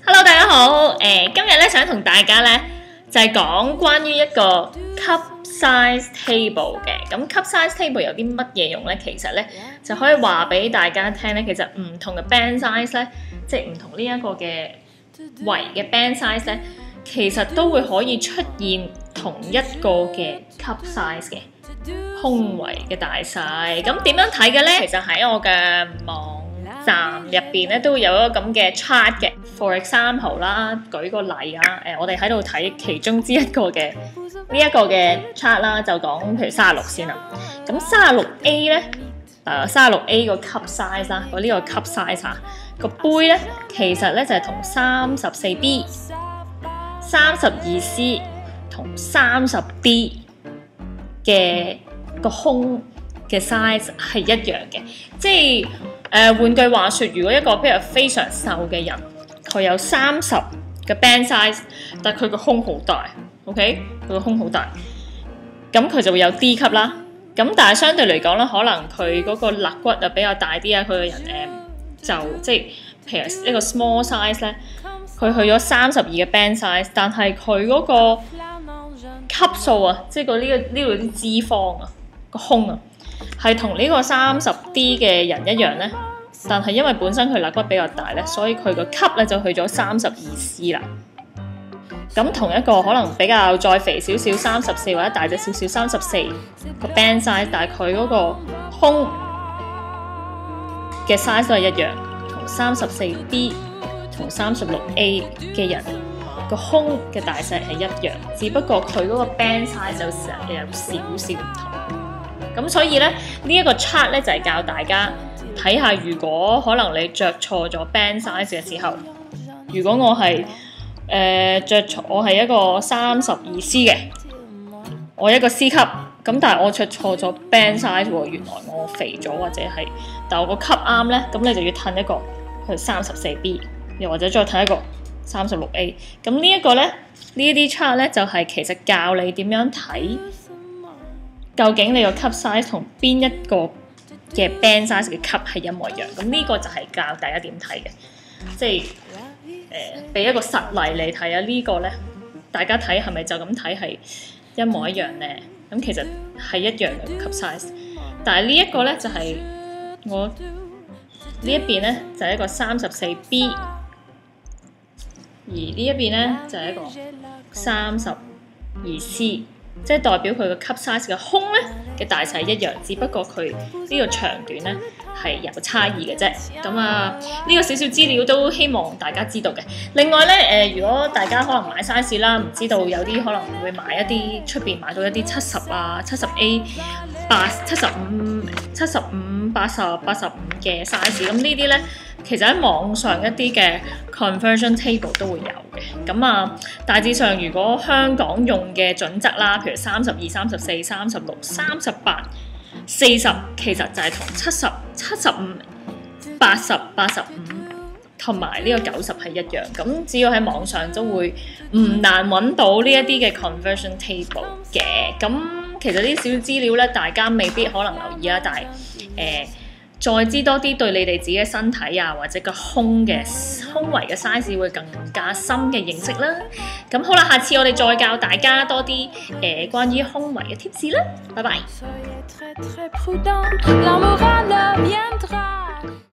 Hello， 大家好。今日咧想同大家咧就係講關於一個 cup size table 嘅。咁 cup size table 有啲乜嘢用咧？其實咧就可以話俾大家聽咧，其實唔同嘅 band size 咧，即係唔同呢一個嘅圍嘅 band size 咧，其實都會可以出現同一個嘅 cup size 嘅胸圍嘅大細。咁點樣睇嘅咧？其實喺我嘅網站入邊咧都會有一個咁嘅 chart 嘅。For example 啦，舉個例啊，我哋喺度睇其中之一個嘅呢一個嘅 chart 啦，就講譬如36先啦。咁36A 咧，36A 個 cup size 啦，呢個 cup size 個杯咧，其實咧就係同34B、32C 同30D 嘅個胸嘅 size 係一樣嘅，即係換句話說，如果一個譬如非常瘦嘅人，佢有30嘅 band size， 但佢個胸好大 ，OK， 佢個胸好大，咁佢就會有 D 級啦。咁但係相對嚟講咧，可能佢嗰個肋骨就比較大啲啊，佢個人就即係譬如一個 small size 咧，佢去咗32嘅 band size， 但係佢嗰個級數啊，即係呢度啲脂肪啊，個胸啊，係同呢個30D 嘅人一樣咧。但係因為本身佢肋骨比較大咧，所以佢個級咧就去咗32C 啦。咁同一個可能比較再肥少少34或者大隻少少34個 band size， 但係佢嗰個胸嘅 size 都係一樣，同34B 同36A 嘅人個胸嘅大細係一樣，只不過佢嗰個 band size 就有少少唔同。咁所以咧呢一個 chart 咧就係教大家睇下，如果可能你着錯咗 band size 嘅時候，如果我係我係一個32C 嘅，我一個 C 級，咁但係我着錯咗 band size 喎，原來我肥咗或者係，但我個級啱咧，咁你就要褪一個去34B， 又或者再褪一個36A。咁呢一個咧，呢一啲 chart 咧就係其實教你點樣睇，究竟你個 cup size 同邊一個嘅 band size 嘅 cup 係一模一樣。咁呢個就係教大家點睇嘅，即係俾一個實例嚟睇啊。呢個咧，大家睇係咪就咁睇係一模一樣咧？咁其實係一樣嘅 cup size， 但係呢一個咧就係我呢一邊咧就係一個34B， 而呢一邊咧就係一個32C。即係代表佢個 cup size 嘅胸咧嘅大細一樣，只不過佢呢個長短咧係有差異嘅啫。咁呢個少少資料都希望大家知道嘅。另外咧如果大家可能買 size 啦，唔知道有啲可能會買一啲出邊買到一啲70啊、70A、75、80、85嘅 size， 咁呢啲咧其實喺網上一啲嘅 conversion table 都會有嘅。咁大致上如果香港用嘅準則啦，譬如32、34、36、38、40，其實就係同70、75、80、85同埋呢個90係一樣。咁只要喺網上都會唔難揾到呢一啲嘅 conversion table 嘅。咁其實啲小資料咧，大家未必可能留意啦，但係再知多啲對你哋自己嘅身體啊，或者個胸圍嘅 size 會更加深嘅認識啦。咁好啦，下次我哋再教大家多啲關於胸圍嘅 tips 啦。拜拜。